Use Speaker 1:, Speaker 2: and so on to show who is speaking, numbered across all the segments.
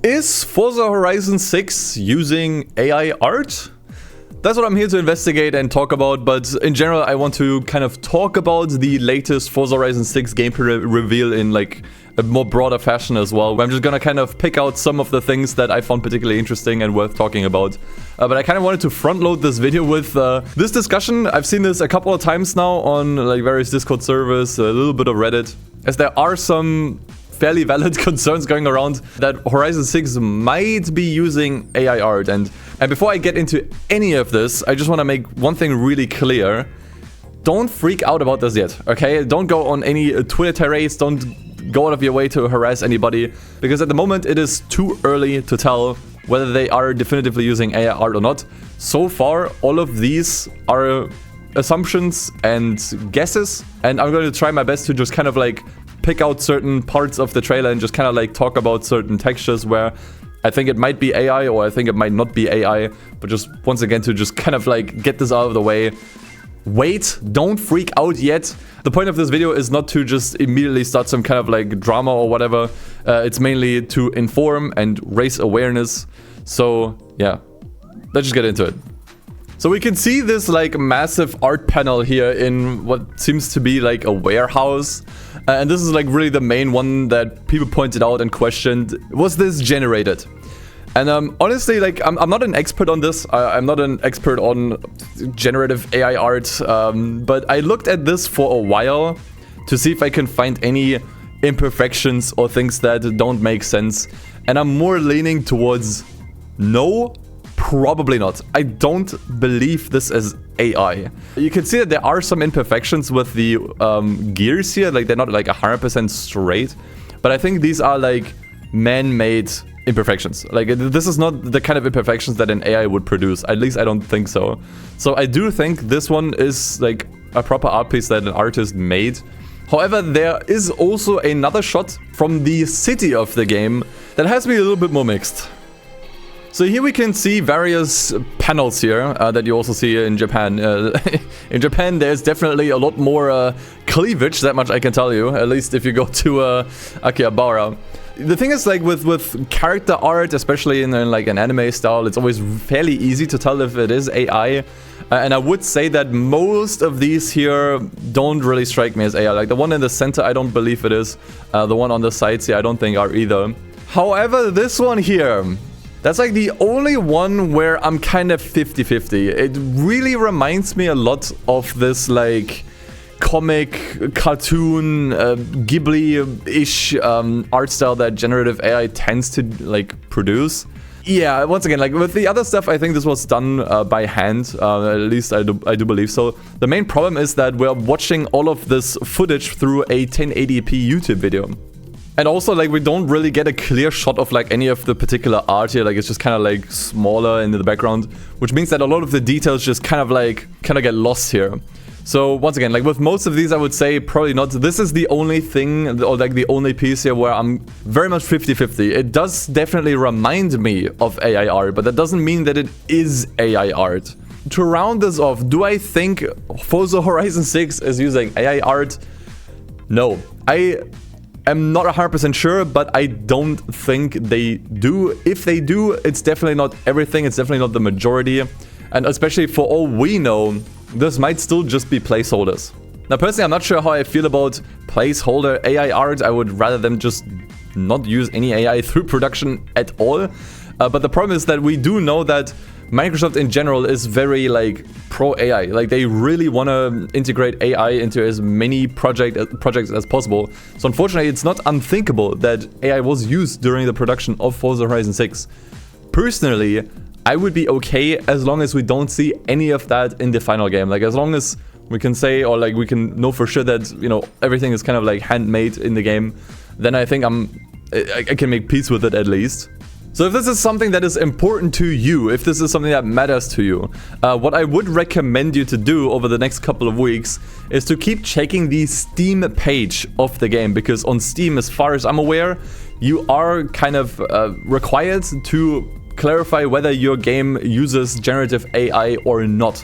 Speaker 1: Is Forza Horizon 6 using AI art? That's what I'm here to investigate and talk about, but in general I want to kind of talk about the latest Forza Horizon 6 gameplay reveal in like a more broader fashion as well. I'm just gonna kind of pick out some of the things that I found particularly interesting and worth talking about. But I kind of wanted to front load this video with this discussion. I've seen this a couple of times now on like various Discord servers, a little bit of Reddit, as there are some fairly valid concerns going around that Horizon 6 might be using AI art. And before I get into any of this, I just want to make one thing really clear. Don't freak out about this yet, okay? Don't go on any Twitter tirades, don't go out of your way to harass anybody, because at the moment it is too early to tell whether they are definitively using AI art or not. So far, all of these are assumptions and guesses, and I'm going to try my best to just kind of like pick out certain parts of the trailer and just kind of like talk about certain textures where I think it might be AI or I think it might not be AI, but just once again to just kind of like get this out of the way. Wait, don't freak out yet. The point of this video is not to just immediately start some kind of like drama or whatever. It's mainly to inform and raise awareness. So yeah, let's just get into it. So we can see this like massive art panel here in what seems to be like a warehouse. And this is like really the main one that people pointed out and questioned. Was this generated? And honestly, like I'm not an expert on this. I'm not an expert on generative AI art. But I looked at this for a while to see if I can find any imperfections or things that don't make sense. And I'm more leaning towards no. Probably not. I don't believe this is AI. You can see that there are some imperfections with the gears here. Like they're not like 100% straight. But I think these are like man-made imperfections. Like this is not the kind of imperfections that an AI would produce. At least I don't think so. So I do think this one is like a proper art piece that an artist made. However, there is also another shot from the city of the game that has me a little bit more mixed. So here we can see various panels here that you also see in Japan. In Japan, there's definitely a lot more cleavage, that much I can tell you, at least if you go to Akihabara. The thing is, like with character art, especially in like an anime style, it's always fairly easy to tell if it is AI. And I would say that most of these here don't really strike me as AI. Like the one in the center, I don't believe it is. The one on the sides here, I don't think are either. However, this one here, that's like the only one where I'm kind of 50-50. It really reminds me a lot of this like comic, cartoon, Ghibli-ish art style that generative AI tends to like produce. Yeah, once again, like with the other stuff, I think this was done by hand. At least I do believe so. The main problem is that we're watching all of this footage through a 1080p YouTube video. And also, like, we don't really get a clear shot of, like, any of the particular art here. Like, it's just kind of, like, smaller in the background. Which means that a lot of the details just kind of get lost here. So, once again, like, with most of these, I would say probably not. This is the only thing, or, like, the only piece here where I'm very much 50-50. It does definitely remind me of AI art, but that doesn't mean that it is AI art. To round this off, do I think Forza Horizon 6 is using AI art? No. I'm not 100% sure, but I don't think they do. If they do, it's definitely not everything. It's definitely not the majority. And especially for all we know, this might still just be placeholders. Now, personally, I'm not sure how I feel about placeholder AI art. I would rather them just not use any AI through production at all. But the problem is that we do know that Microsoft in general is very like pro AI. Like they really want to integrate AI into as many projects as possible. So unfortunately, it's not unthinkable that AI was used during the production of Forza Horizon 6. Personally, I would be okay as long as we don't see any of that in the final game. Like as long as we can say, or like we can know for sure that, you know, everything is kind of like handmade in the game, then I think I can make peace with it at least. So if this is something that is important to you, if this is something that matters to you, what I would recommend you to do over the next couple of weeks is to keep checking the Steam page of the game, because on Steam, as far as I'm aware, you are kind of required to clarify whether your game uses generative AI or not.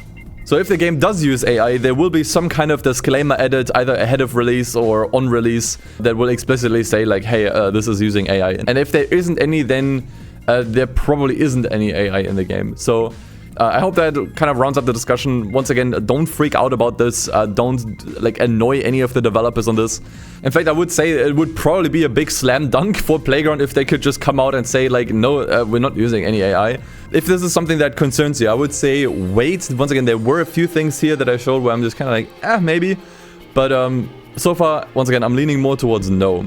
Speaker 1: So if the game does use AI, there will be some kind of disclaimer added either ahead of release or on release that will explicitly say like, hey, this is using AI. And if there isn't any, then there probably isn't any AI in the game. So I hope that kind of rounds up the discussion. Once again, don't freak out about this. Don't like annoy any of the developers on this. In fact, I would say it would probably be a big slam dunk for Playground if they could just come out and say like, no, we're not using any AI. If this is something that concerns you, I would say wait. Once again, there were a few things here that I showed where I'm just kind of like, maybe. But so far, once again, I'm leaning more towards no.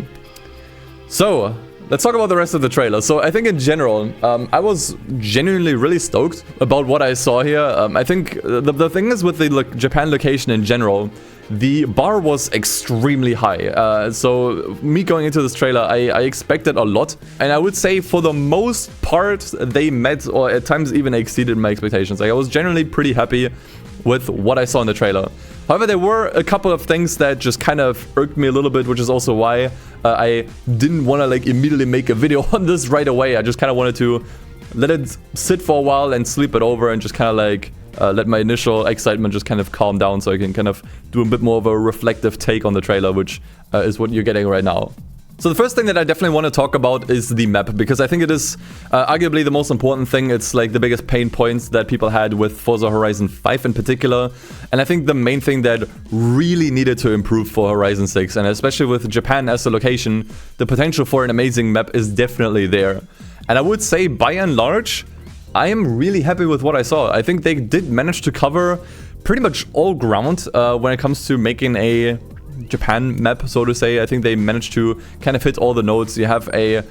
Speaker 1: So let's talk about the rest of the trailer. So I think in general, I was genuinely really stoked about what I saw here. I think the thing is with the Japan location in general, the bar was extremely high. So me going into this trailer, I expected a lot. And I would say for the most part, they met or at times even exceeded my expectations. Like I was generally pretty happy with what I saw in the trailer. However, there were a couple of things that just kind of irked me a little bit, which is also why I didn't want to like immediately make a video on this right away. I just kind of wanted to let it sit for a while and sleep it over and just kind of like let my initial excitement just kind of calm down so I can kind of do a bit more of a reflective take on the trailer, which is what you're getting right now. So the first thing that I definitely want to talk about is the map, because I think it is arguably the most important thing. It's like the biggest pain points that people had with Forza Horizon 5 in particular. And I think the main thing that really needed to improve for Horizon 6, and especially with Japan as a location, the potential for an amazing map is definitely there. And I would say by and large, I am really happy with what I saw. I think they did manage to cover pretty much all ground when it comes to making a Japan map, so to say. I think they managed to kind of hit all the notes. You have a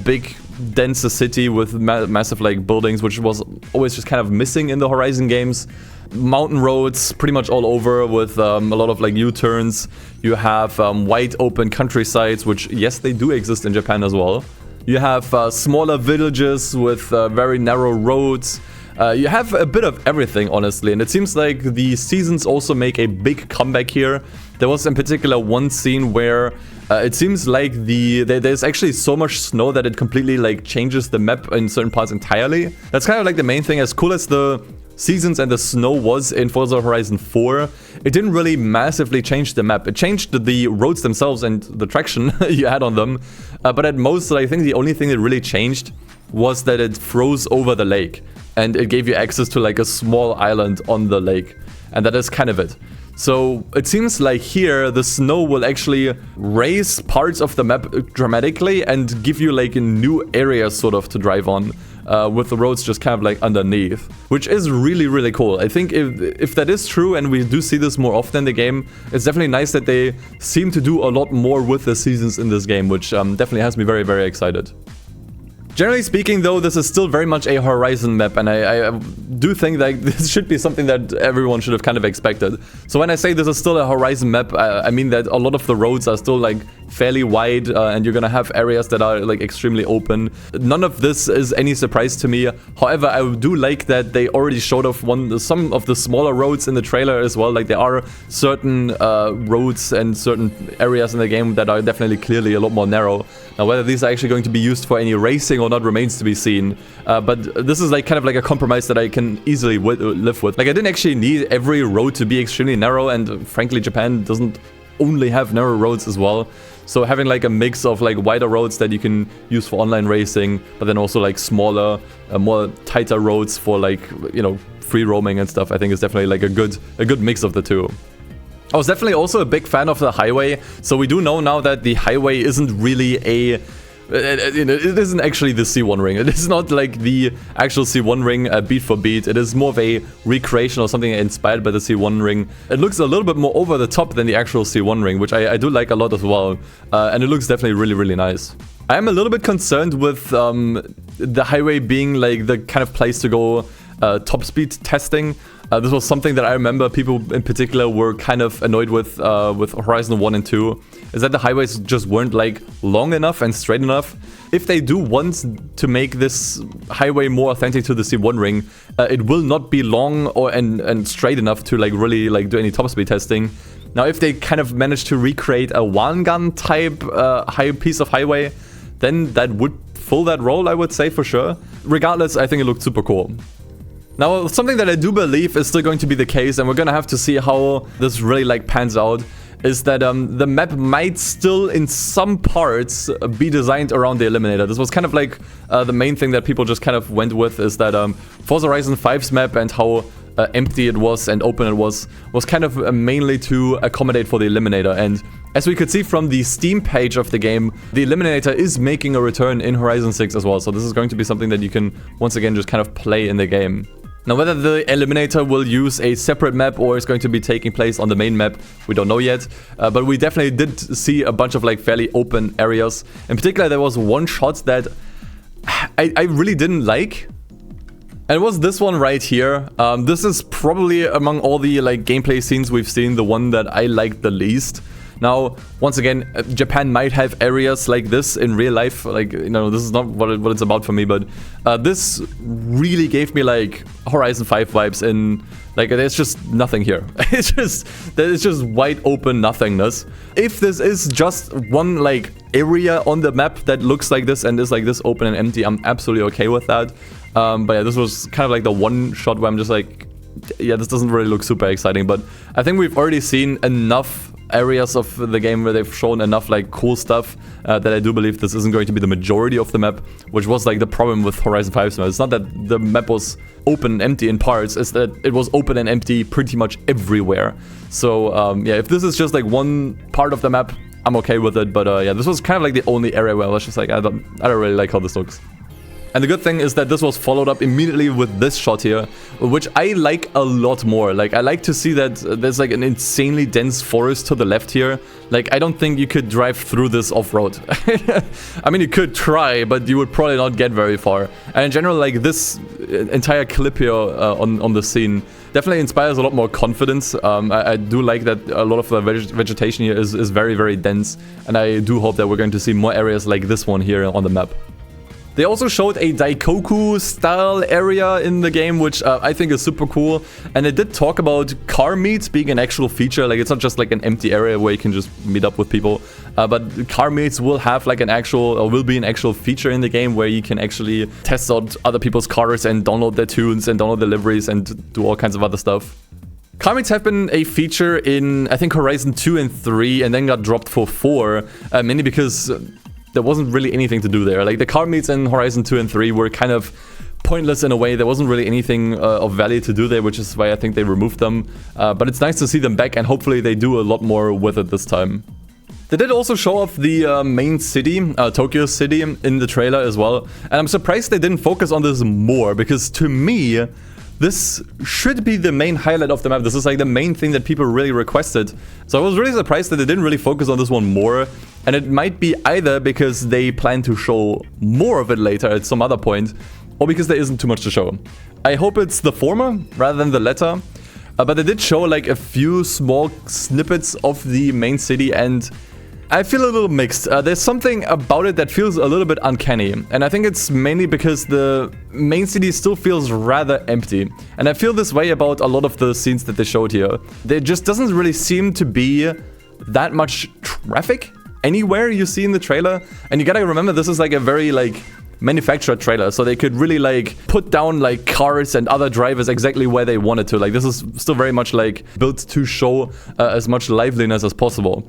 Speaker 1: big, denser city with massive like buildings, which was always just kind of missing in the Horizon games. Mountain roads pretty much all over with a lot of like U-turns. You have wide open countrysides, which yes, they do exist in Japan as well. You have smaller villages with very narrow roads. You have a bit of everything, honestly, and it seems like the seasons also make a big comeback here. There was in particular one scene where it seems like there's actually so much snow that it completely like changes the map in certain parts entirely. That's kind of like the main thing. As cool as the seasons and the snow was in Forza Horizon 4, it didn't really massively change the map. It changed the roads themselves and the traction you had on them, but at most, I think the only thing that really changed was that it froze over the lake and it gave you access to like a small island on the lake, and that is kind of it. So it seems like here the snow will actually raise parts of the map dramatically and give you like a new area sort of to drive on, with the roads just kind of like underneath, which is really, really cool. I think if that is true and we do see this more often in the game, it's definitely nice that they seem to do a lot more with the seasons in this game, which definitely has me very, very excited. Generally speaking, though, this is still very much a Horizon map, and I do think that this should be something that everyone should have kind of expected. So when I say this is still a Horizon map, I mean that a lot of the roads are still like fairly wide, and you're gonna have areas that are like extremely open. None of this is any surprise to me. However, I do like that they already showed off some of the smaller roads in the trailer as well. Like there are certain roads and certain areas in the game that are definitely clearly a lot more narrow. Now, whether these are actually going to be used for any racing or not remains to be seen. But this is like kind of like a compromise that I can easily live with. Like I didn't actually need every road to be extremely narrow, and frankly, Japan doesn't only have narrow roads as well. So having like a mix of like wider roads that you can use for online racing, but then also like smaller, more tighter roads for like, you know, free roaming and stuff, I think is definitely like a good mix of the two. I was definitely also a big fan of the highway. So we do know now that the highway isn't really it isn't actually the C1 ring. It is not like the actual C1 ring beat for beat. It is more of a recreation or something inspired by the C1 ring. It looks a little bit more over the top than the actual C1 ring, which I do like a lot as well. And it looks definitely really, really nice. I am a little bit concerned with the highway being like the kind of place to go top speed testing. This was something that I remember people in particular were kind of annoyed with Horizon 1 and 2, is that the highways just weren't like long enough and straight enough. If they do want to make this highway more authentic to the C1 ring, it will not be long and straight enough to like really like do any top speed testing. Now, if they kind of manage to recreate a one-gun type piece of highway, then that would fill that role, I would say, for sure. Regardless, I think it looked super cool. Now, something that I do believe is still going to be the case, and we're gonna have to see how this really like pans out, is that the map might still in some parts be designed around the Eliminator. This was kind of like the main thing that people just kind of went with, is that Forza Horizon 5's map and how empty it was and open it was kind of mainly to accommodate for the Eliminator. And as we could see from the Steam page of the game, the Eliminator is making a return in Horizon 6 as well. So this is going to be something that you can once again just kind of play in the game. Now, whether the Eliminator will use a separate map or is going to be taking place on the main map, we don't know yet. But we definitely did see a bunch of like fairly open areas. In particular, there was one shot that I really didn't like. And it was this one right here. This is probably among all the like gameplay scenes we've seen, the one that I liked the least. Now, once again, Japan might have areas like this in real life. Like, you know, this is not what it's about for me, but this really gave me like Horizon 5 vibes. In like, there's just nothing here. It's just wide open nothingness. If this is just one like area on the map that looks like this and is like this open and empty, I'm absolutely okay with that. But yeah, this was kind of like the one shot where I'm just like, yeah, this doesn't really look super exciting. But I think we've already seen enough areas of the game where they've shown enough like cool stuff that I do believe this isn't going to be the majority of the map, which was like the problem with Horizon 5's map. It's not that the map was open and empty in parts, it's that it was open and empty pretty much everywhere. So yeah, if this is just like one part of the map, I'm okay with it. But yeah, this was kind of like the only area where I was just like, I don't really like how this looks. And the good thing is that this was followed up immediately with this shot here, which I like a lot more. Like, I like to see that there's like an insanely dense forest to the left here. Like, I don't think you could drive through this off-road. I mean, you could try, but you would probably not get very far. And in general, like, this entire clip here on the scene definitely inspires a lot more confidence. I do like that a lot of the vegetation here is very, very dense. And I do hope that we're going to see more areas like this one here on the map. They also showed a Daikoku-style area in the game, which I think is super cool. And it did talk about car meets being an actual feature. Like, it's not just like an empty area where you can just meet up with people. But car meets will have like an actual, or will be an actual feature in the game where you can actually test out other people's cars and download their tunes and download the liveries and do all kinds of other stuff. Car meets have been a feature in, I think, Horizon 2 and 3, and then got dropped for 4, mainly because there wasn't really anything to do there. Like, the car meets in Horizon 2 and 3 were kind of pointless in a way. There wasn't really anything of value to do there, which is why I think they removed them. But it's nice to see them back, and hopefully they do a lot more with it this time. They did also show off the main city, Tokyo City, in the trailer as well. And I'm surprised they didn't focus on this more, because to me, this should be the main highlight of the map. This is like the main thing that people really requested. So I was really surprised that they didn't really focus on this one more. And it might be either because they plan to show more of it later at some other point, or because there isn't too much to show. I hope it's the former rather than the latter. But they did show like a few small snippets of the main city, and I feel a little mixed. There's something about it that feels a little bit uncanny. And I think it's mainly because the main city still feels rather empty. And I feel this way about a lot of the scenes that they showed here. There just doesn't really seem to be that much traffic anywhere you see in the trailer. And you gotta remember, this is like a very like manufactured trailer, so they could really like put down like cars and other drivers exactly where they wanted to. Like, this is still very much like built to show as much liveliness as possible.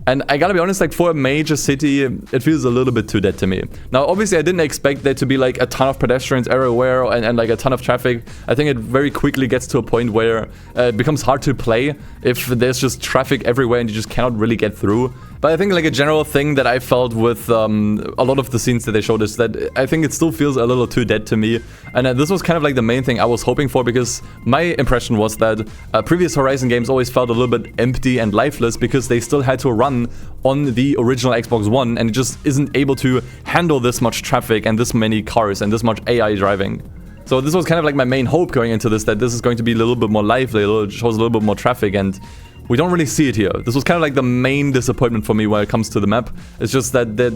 Speaker 1: And I gotta be honest, like, for a major city, it feels a little bit too dead to me. Now, obviously, I didn't expect there to be like a ton of pedestrians everywhere and like a ton of traffic. I think it very quickly gets to a point where it becomes hard to play if there's just traffic everywhere and you just cannot really get through. But I think like a general thing that I felt with a lot of the scenes that they showed is that I think it still feels a little too dead to me. And this was kind of like the main thing I was hoping for, because my impression was that previous Horizon games always felt a little bit empty and lifeless because they still had to run on the original Xbox One, and it just isn't able to handle this much traffic and this many cars and this much AI driving. So this was kind of like my main hope going into this, that this is going to be a little bit more lively, shows a little bit more traffic, and we don't really see it here. This was kind of like the main disappointment for me when it comes to the map. It's just that there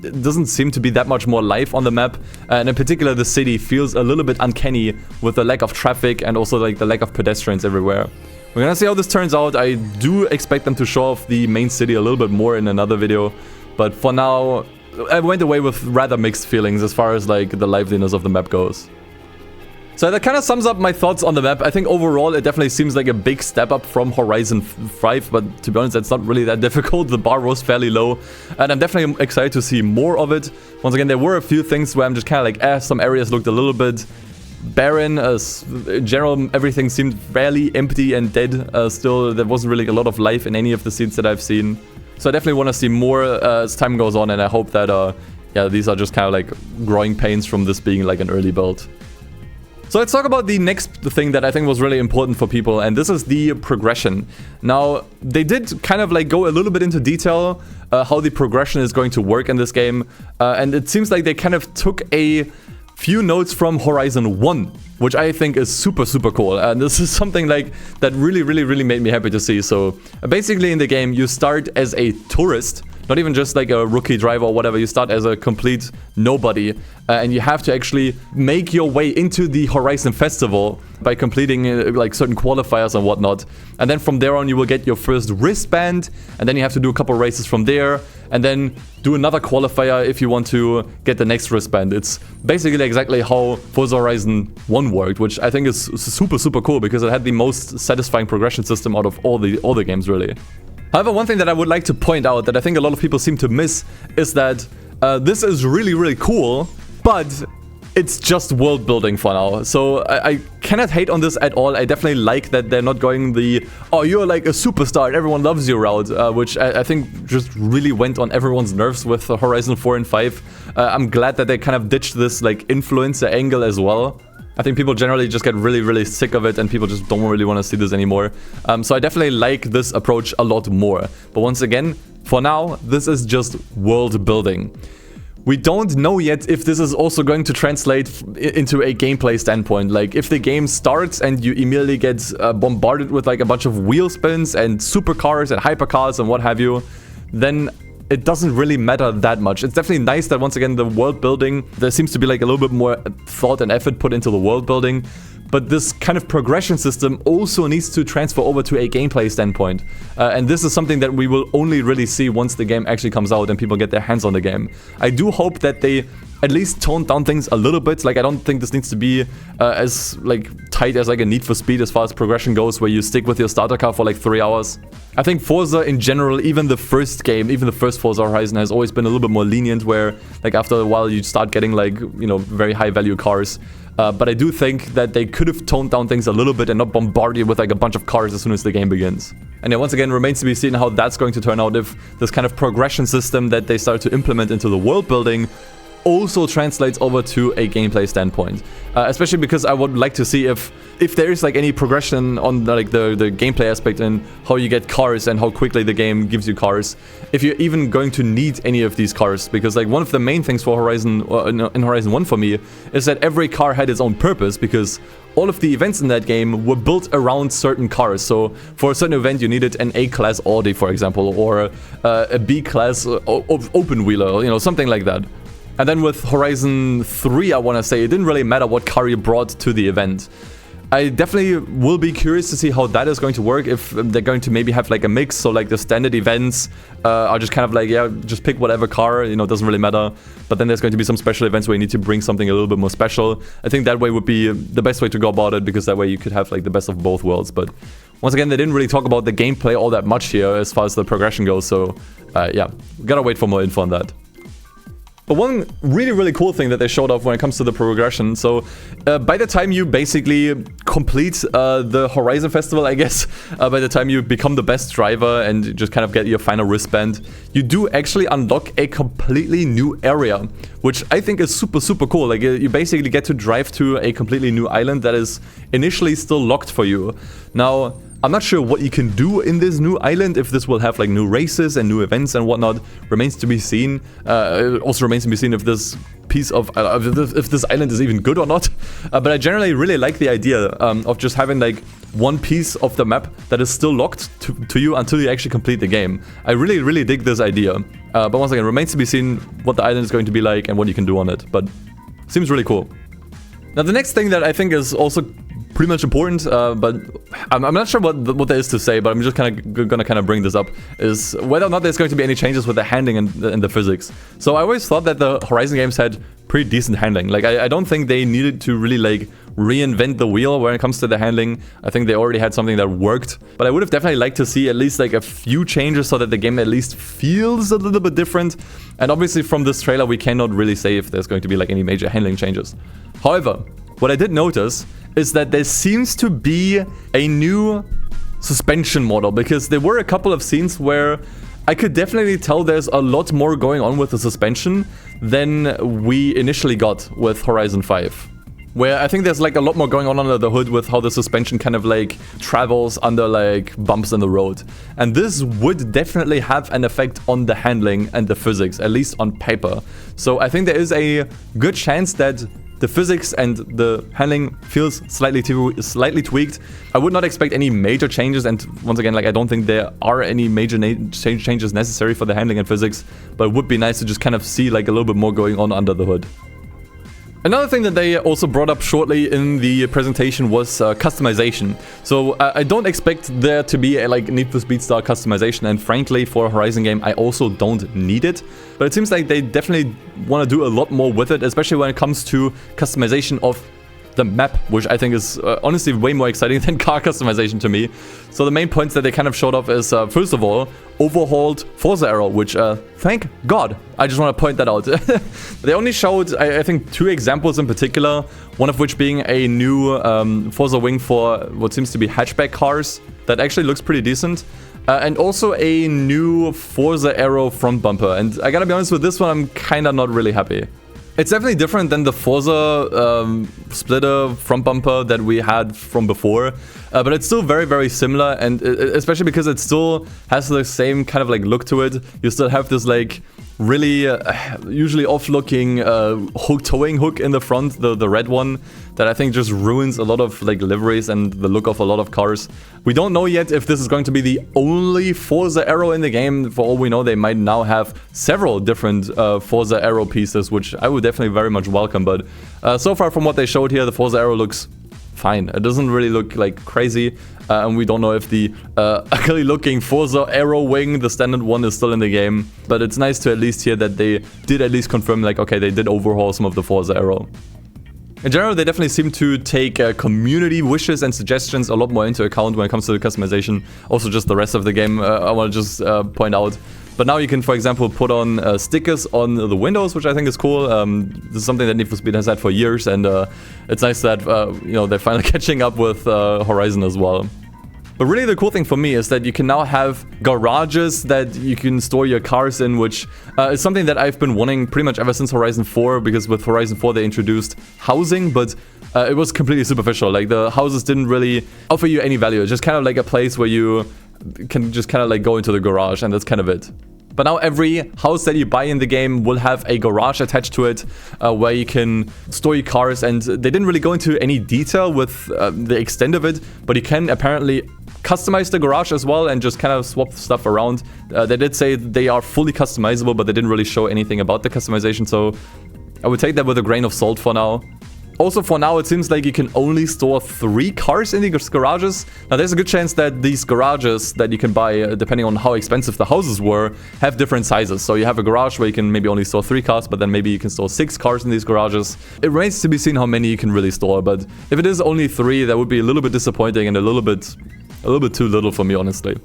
Speaker 1: doesn't seem to be that much more life on the map. And in particular, the city feels a little bit uncanny with the lack of traffic and also like the lack of pedestrians everywhere. We're gonna see how this turns out. I do expect them to show off the main city a little bit more in another video. But for now, I went away with rather mixed feelings as far as like the liveliness of the map goes. So that kind of sums up my thoughts on the map. I think overall it definitely seems like a big step up from Horizon 5, but to be honest, that's not really that difficult. The bar was fairly low, and I'm definitely excited to see more of it. Once again, there were a few things where I'm just kind of like, some areas looked a little bit barren. In general, everything seemed fairly empty and dead. Still, there wasn't really a lot of life in any of the scenes that I've seen. So I definitely want to see more as time goes on, and I hope that, yeah, these are just kind of like growing pains from this being like an early build. So let's talk about the next thing that I think was really important for people, and this is the progression. Now, they did kind of like go a little bit into detail how the progression is going to work in this game, and it seems like they kind of took a few notes from Horizon 1, which I think is super, super cool. And this is something like that really made me happy to see. So basically in the game, you start as a tourist, not even just like a rookie driver or whatever. You start as a complete nobody, and you have to actually make your way into the Horizon Festival by completing like certain qualifiers and whatnot. And then from there on, you will get your first wristband, and then you have to do a couple races from there, and then do another qualifier if you want to get the next wristband. It's basically exactly how Forza Horizon 1 worked, which I think is super, super cool because it had the most satisfying progression system out of all the games, really. However, one thing that I would like to point out that I think a lot of people seem to miss is that this is really cool, but it's just world building for now. So I cannot hate on this at all. I definitely like that they're not going the, oh, you're like a superstar and everyone loves you route, which I think just really went on everyone's nerves with Horizon 4 and 5. I'm glad that they kind of ditched this like influencer angle as well. I think people generally just get really sick of it, and people just don't really want to see this anymore. So I definitely like this approach a lot more. But once again, for now, this is just world building. We don't know yet if this is also going to translate into a gameplay standpoint. Like, if the game starts and you immediately get bombarded with like a bunch of wheel spins and supercars and hypercars and what have you, then it doesn't really matter that much. It's definitely nice that once again the world building, there seems to be like a little bit more thought and effort put into the world building, but this kind of progression system also needs to transfer over to a gameplay standpoint. And this is something that we will only really see once the game actually comes out and people get their hands on the game. I do hope that they at least tone down things a little bit. Like, I don't think this needs to be as like tight as like a Need for Speed as far as progression goes, where you stick with your starter car for like 3 hours. I think Forza in general, even the first game, even the first Forza Horizon has always been a little bit more lenient, where like after a while you start getting like, you know, very high value cars. But I do think that they could have toned down things a little bit and not bombard you with like a bunch of cars as soon as the game begins. And yeah, once again, remains to be seen how that's going to turn out, if this kind of progression system that they start to implement into the world building also translates over to a gameplay standpoint. Especially because I would like to see if there is like any progression on like the gameplay aspect and how you get cars and how quickly the game gives you cars. If you're even going to need any of these cars, because like one of the main things for Horizon in Horizon 1 for me is that every car had its own purpose, because all of the events in that game were built around certain cars. So for a certain event you needed an A-class Audi, for example, or a B-class open wheeler, you know, something like that. And then with Horizon 3, I want to say, it didn't really matter what car you brought to the event. I definitely will be curious to see how that is going to work, if they're going to maybe have like a mix, so like the standard events are just kind of like, yeah, just pick whatever car, you know, it doesn't really matter. But then there's going to be some special events where you need to bring something a little bit more special. I think that way would be the best way to go about it, because that way you could have like the best of both worlds. But once again, they didn't really talk about the gameplay all that much here as far as the progression goes, so yeah, gotta wait for more info on that. But one really cool thing that they showed off when it comes to the progression, so by the time you basically complete the Horizon Festival, I guess, by the time you become the best driver and just kind of get your final wristband, you do actually unlock a completely new area, which I think is super cool. Like, you basically get to drive to a completely new island that is initially still locked for you. Now, I'm not sure what you can do in this new island, if this will have like new races and new events and whatnot. Remains to be seen. It also remains to be seen if this piece of if this island is even good or not. But I generally really like the idea of just having like one piece of the map that is still locked to you until you actually complete the game. I really dig this idea. But once again, remains to be seen what the island is going to be like and what you can do on it. But seems really cool. Now, the next thing that I think is also pretty much important, but I'm not sure what there is to say, but I'm just gonna bring this up, is whether or not there's going to be any changes with the handling and the physics. So I always thought that the Horizon games had pretty decent handling. Like, I don't think they needed to really like reinvent the wheel when it comes to the handling. I think they already had something that worked, but I would have definitely liked to see at least like a few changes so that the game at least feels a little bit different. And obviously from this trailer, we cannot really say if there's going to be like any major handling changes. However, what I did notice is that there seems to be a new suspension model, because there were a couple of scenes where I could definitely tell there's a lot more going on with the suspension than we initially got with Horizon 5. Where I think there's like a lot more going on under the hood with how the suspension kind of like travels under like bumps in the road. And this would definitely have an effect on the handling and the physics, at least on paper. So I think there is a good chance that the physics and the handling feels slightly tweaked. I would not expect any major changes, and once again, like I don't think there are any major changes necessary for the handling and physics, but it would be nice to just kind of see like a little bit more going on under the hood. Another thing that they also brought up shortly in the presentation was customization. So I don't expect there to be a like Need for Speed style customization, and frankly for a Horizon game I also don't need it. But it seems like they definitely want to do a lot more with it, especially when it comes to customization of the map, which I think is honestly way more exciting than car customization to me. So the main points that they kind of showed off is, first of all, overhauled Forza Arrow, which, thank God, I just want to point that out. They only showed, I think, 2 examples in particular, one of which being a new Forza wing for what seems to be hatchback cars. That actually looks pretty decent. And also a new Forza Arrow front bumper. And I gotta be honest with this one, I'm kinda not really happy. It's definitely different than the Forza splitter front bumper that we had from before, but it's still very, very similar, and especially because it still has the same kind of like look to it. You still have this like really usually off-looking towing hook in the front, the red one, that I think just ruins a lot of like liveries and the look of a lot of cars. We don't know yet if this is going to be the only Forza Arrow in the game. For all we know, they might now have several different Forza Arrow pieces, which I would definitely very much welcome. But so far from what they showed here, the Forza Arrow looks fine. It doesn't really look like crazy, and we don't know if the ugly looking Forza Arrow wing, the standard one, is still in the game. But it's nice to at least hear that they did at least confirm, like, okay, they did overhaul some of the Forza Arrow. In general, they definitely seem to take community wishes and suggestions a lot more into account when it comes to the customization. Also just the rest of the game, I want to just point out. But now you can, for example, put on stickers on the windows, which I think is cool. This is something that Need for Speed has had for years, and it's nice that you know, they're finally catching up with Horizon as well. But really the cool thing for me is that you can now have garages that you can store your cars in, which is something that I've been wanting pretty much ever since Horizon 4, because with Horizon 4 they introduced housing, but it was completely superficial. Like, the houses didn't really offer you any value. It's just kind of like a place where you can just kind of like go into the garage, and that's kind of it. But now every house that you buy in the game will have a garage attached to it, where you can store your cars, and they didn't really go into any detail with the extent of it, but you can apparently customize the garage as well and just kind of swap stuff around. They did say they are fully customizable, but they didn't really show anything about the customization, so I would take that with a grain of salt for now. Also, for now, it seems like you can only store 3 cars in these garages. Now, there's a good chance that these garages that you can buy, depending on how expensive the houses were, have different sizes. So you have a garage where you can maybe only store 3 cars, but then maybe you can store 6 cars in these garages. It remains to be seen how many you can really store, but if it is only 3, that would be a little bit disappointing and a little bit too little for me, honestly.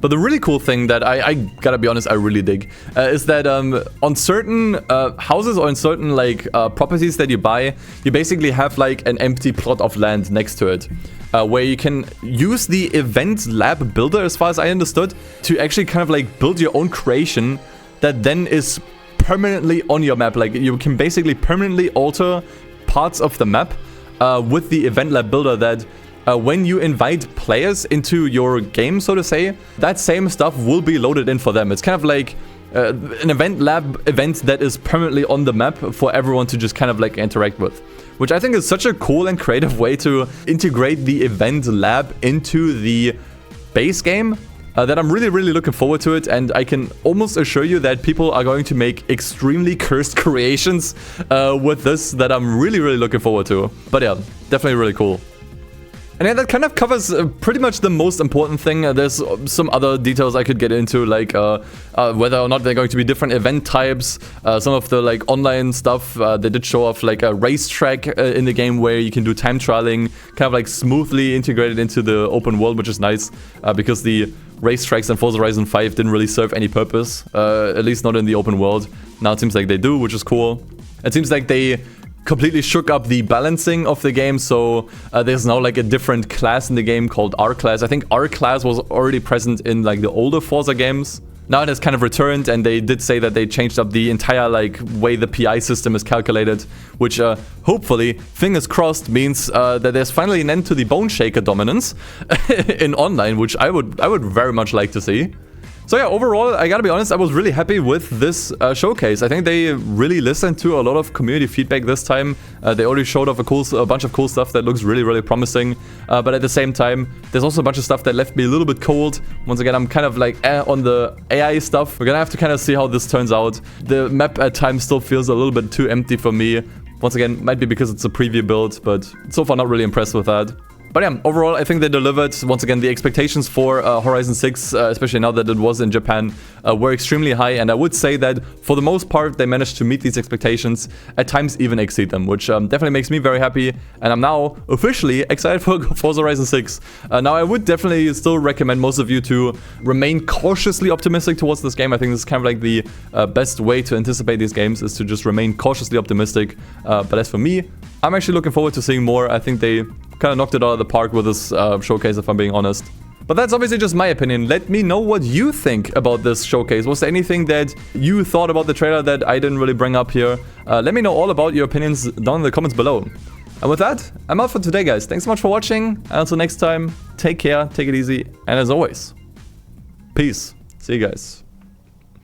Speaker 1: But the really cool thing that I gotta be honest, I really dig, is that on certain houses or in certain like properties that you buy, you basically have like an empty plot of land next to it, where you can use the event lab builder, as far as I understood, to actually kind of like build your own creation that then is permanently on your map. Like, you can basically permanently alter parts of the map with the event lab builder, that when you invite players into your game, so to say, that same stuff will be loaded in for them. It's kind of like an event lab event that is permanently on the map for everyone to just kind of like interact with. Which I think is such a cool and creative way to integrate the event lab into the base game, that I'm really, really looking forward to it. And I can almost assure you that people are going to make extremely cursed creations with this that I'm really, really looking forward to. But yeah, definitely really cool. And yeah, that kind of covers pretty much the most important thing. There's some other details I could get into, like whether or not they're going to be different event types. Some of the like online stuff, they did show off like a racetrack in the game where you can do time trialing, kind of like smoothly integrated into the open world, which is nice because the racetracks in Forza Horizon 5 didn't really serve any purpose, at least not in the open world. Now it seems like they do, which is cool. It seems like they completely shook up the balancing of the game, so there's now like a different class in the game called R-Class. I think R-Class was already present in like the older Forza games. Now it has kind of returned, and they did say that they changed up the entire like way the PI system is calculated, which hopefully, fingers crossed, means that there's finally an end to the Bone Shaker dominance in online, which I would very much like to see. So yeah, overall, I gotta be honest, I was really happy with this showcase. I think they really listened to a lot of community feedback this time. They already showed off a bunch of cool stuff that looks really, really promising. But at the same time, there's also a bunch of stuff that left me a little bit cold. Once again, I'm kind of like on the AI stuff. We're gonna have to kind of see how this turns out. The map at times still feels a little bit too empty for me. Once again, might be because it's a preview build, but so far not really impressed with that. But yeah, overall, I think they delivered. Once again, the expectations for Horizon 6, especially now that it was in Japan, were extremely high. And I would say that for the most part, they managed to meet these expectations, at times even exceed them, which definitely makes me very happy. And I'm now officially excited for Forza Horizon 6. Now, I would definitely still recommend most of you to remain cautiously optimistic towards this game. I think this is kind of like the best way to anticipate these games, is to just remain cautiously optimistic. But as for me, I'm actually looking forward to seeing more. I think they kind of knocked it out of the park with this showcase, if I'm being honest. But that's obviously just my opinion. Let me know what you think about this showcase. Was there anything that you thought about the trailer that I didn't really bring up here? Let me know all about your opinions down in the comments below. And with that, I'm out for today, guys. Thanks so much for watching. And until next time, take care, take it easy, and as always, peace. See you guys.